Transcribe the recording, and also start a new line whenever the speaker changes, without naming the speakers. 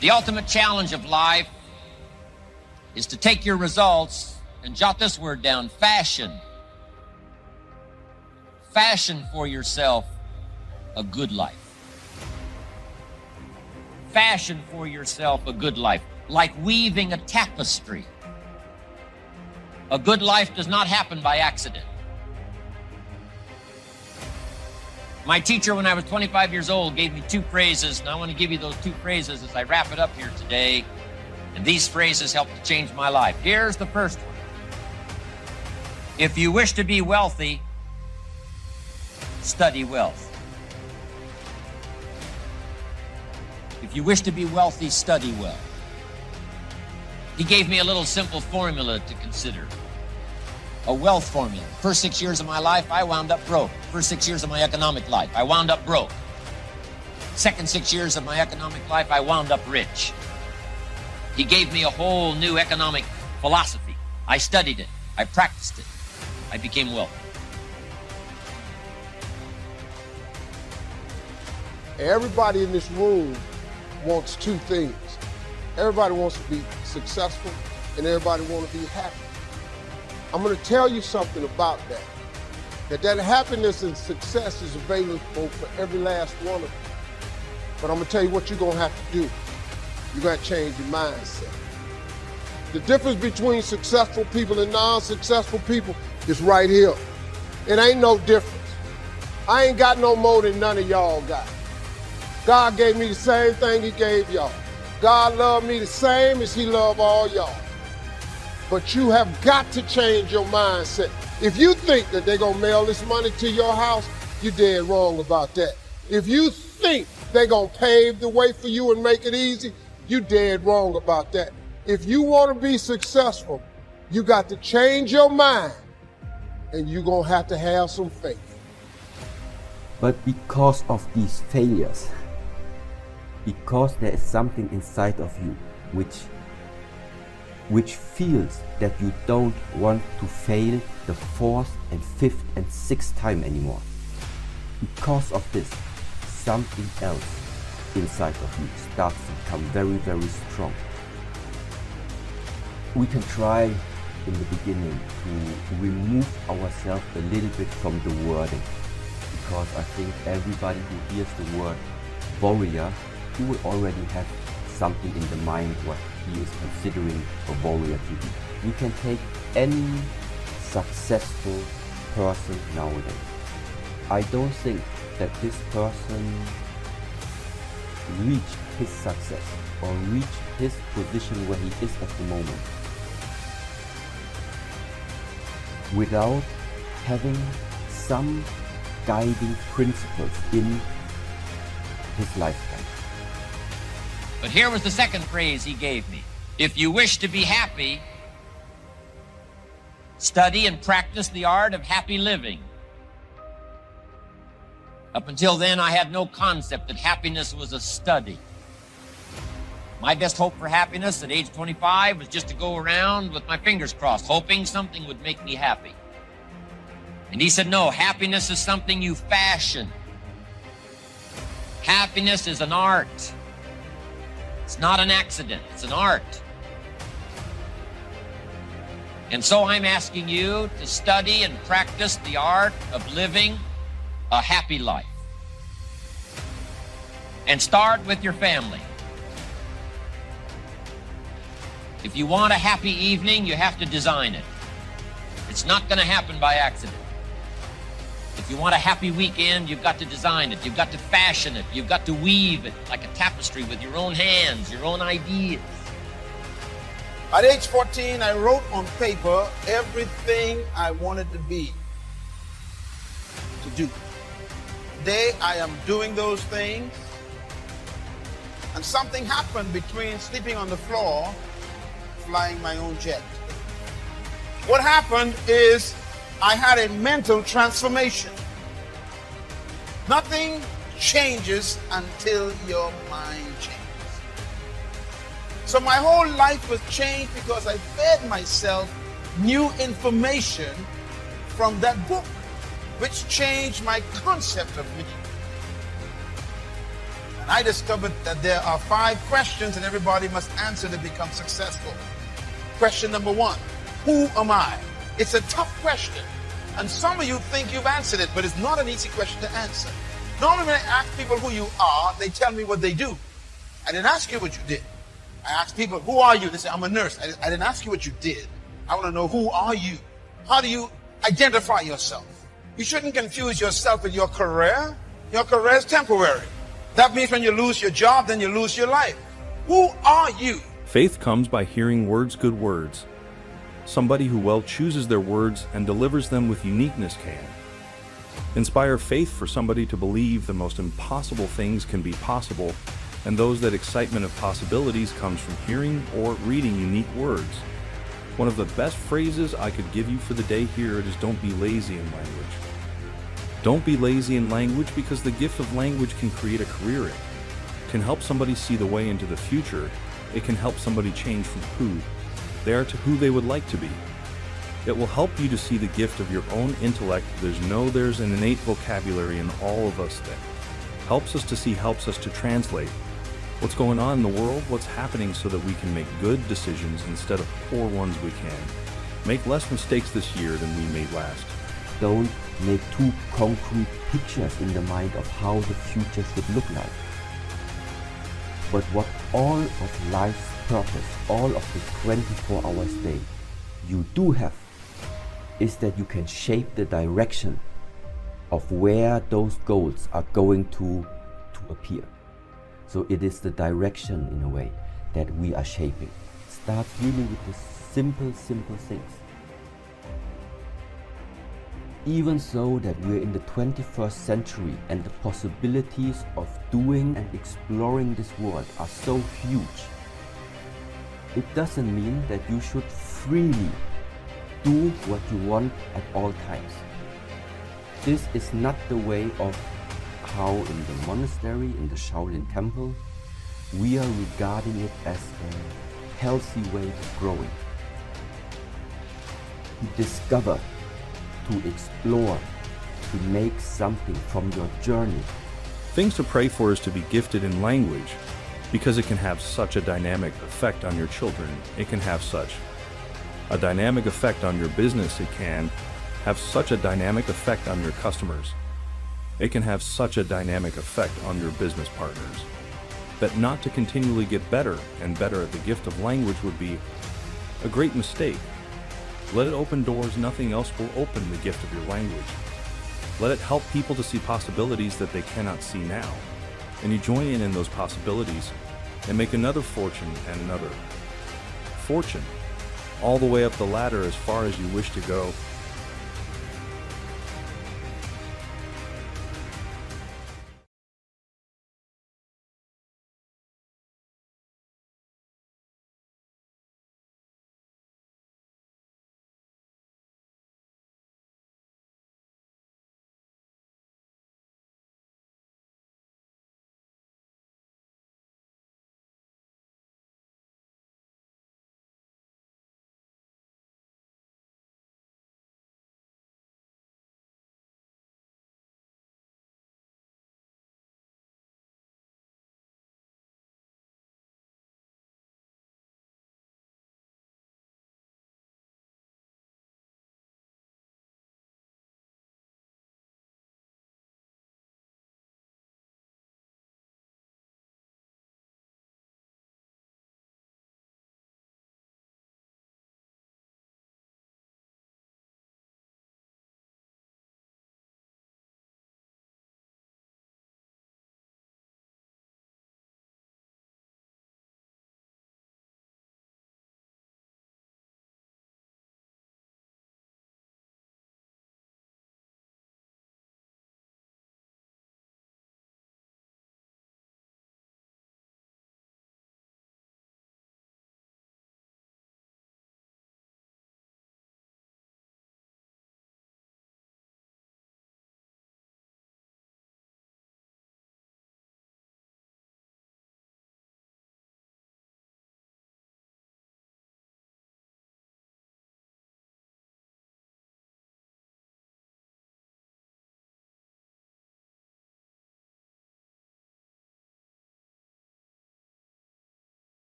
The ultimate challenge of life is to take your results and jot this word down: fashion. Fashion for yourself a good life. Fashion for yourself a good life, like weaving a tapestry. A good life does not happen by accident. My teacher, when I was 25 years old, gave me two phrases, and I want to give you those two phrases as I wrap it up here today. And these phrases helped to change my life. Here's the first one. If you wish to be wealthy, study wealth. If you wish to be wealthy, study wealth. He gave me a little simple formula to consider. A wealth formula. First 6 years of my life, I wound up broke. First 6 years of my economic life, I wound up broke. Second 6 years of my economic life, I wound up rich. He gave me a whole new economic philosophy. I studied it. I practiced it. I became wealthy.
Everybody in this room wants two things. Everybody wants to be successful, and everybody wants to be happy. I'm going to tell you something about that. That happiness and success is available for every last one of you. But I'm going to tell you what you're going to have to do. You got to change your mindset. The difference between successful people and non-successful people is right here. It ain't no difference. I ain't got no more than none of y'all got. God gave me the same thing he gave y'all. God loved me the same as he loved all y'all. But you have got to change your mindset. If you think that they're gonna mail this money to your house, you're dead wrong about that. If you think they're gonna pave the way for you and make it easy, you're dead wrong about that. If you wanna be successful, you got to change your mind, and you're gonna have to have some faith.
But because of these failures, because there is something inside of you which feels that you don't want to fail the fourth and fifth and sixth time anymore. Because of this, something else inside of you starts to become very, very strong. We can try in the beginning to remove ourselves a little bit from the wording, because I think everybody who hears the word warrior, he will already have something in the mind what he is considering a warrior to be. You can take any successful person nowadays. I don't think that this person reached his success or reached his position where he is at the moment without having some guiding principles in his lifetime.
But here was the second phrase he gave me. If you wish to be happy, study and practice the art of happy living. Up until then, I had no concept that happiness was a study. My best hope for happiness at age 25 was just to go around with my fingers crossed, hoping something would make me happy. And he said, no, happiness is something you fashion. Happiness is an art. It's not an accident, it's an art. And so I'm asking you to study and practice the art of living a happy life. And start with your family. If you want a happy evening, you have to design it. It's not going to happen by accident. If you want a happy weekend, you've got to design it. You've got to fashion it. You've got to weave it like a tapestry with your own hands, your own ideas.
At age 14, I wrote on paper everything I wanted to be, to do. Today, I am doing those things. And something happened between sleeping on the floor, flying my own jet. What happened is I had a mental transformation. Nothing changes until your mind changes. So my whole life was changed because I fed myself new information from that book, which changed my concept of me. And I discovered that there are 5 questions that everybody must answer to become successful. Question number 1, who am I? It's a tough question. And some of you think you've answered it, but it's not an easy question to answer. Normally when I ask people who you are, they tell me what they do. I didn't ask you what you did. I asked people, who are you? They say, I'm a nurse. I didn't ask you what you did. I want to know, who are you? How do you identify yourself? You shouldn't confuse yourself with your career. Your career is temporary. That means when you lose your job, then you lose your life. Who are you?
Faith comes by hearing good words. Somebody who well chooses their words and delivers them with uniqueness can inspire faith for somebody to believe the most impossible things can be possible, and that excitement of possibilities comes from hearing or reading unique words. One of the best phrases I could give you for the day here is don't be lazy in language. Don't be lazy in language, because the gift of language can create a career. It can help somebody see the way into the future. It can help somebody change from who they are to who they would like to be. It will help you to see the gift of your own intellect. There's an innate vocabulary in all of us that helps us to translate what's going on in the world, what's happening, so that we can make good decisions instead of poor ones. We can make less mistakes this year than we made last.
Don't make too concrete pictures in the mind of how the future should look like. But what all of life's purpose, all of the 24 hours day you do have, is that you can shape the direction of where those goals are going to appear. So it is the direction, in a way, that we are shaping. Start really with the simple things. Even so that we're in the 21st century and the possibilities of doing and exploring this world are so huge, it doesn't mean that you should freely do what you want at all times. This is not the way of how in the monastery, in the Shaolin temple, we are regarding it as a healthy way of growing. To discover, to explore, to make something from your journey.
Things to pray for is to be gifted in language, because it can have such a dynamic effect on your children. It can have such a dynamic effect on your business. It can have such a dynamic effect on your customers. It can have such a dynamic effect on your business partners, that not to continually get better and better at the gift of language would be a great mistake. Let it open doors nothing else will open. The gift of your language. Let it help people to see possibilities that they cannot see now. And you join in those possibilities and make another fortune and another fortune, all the way up the ladder as far as you wish to go.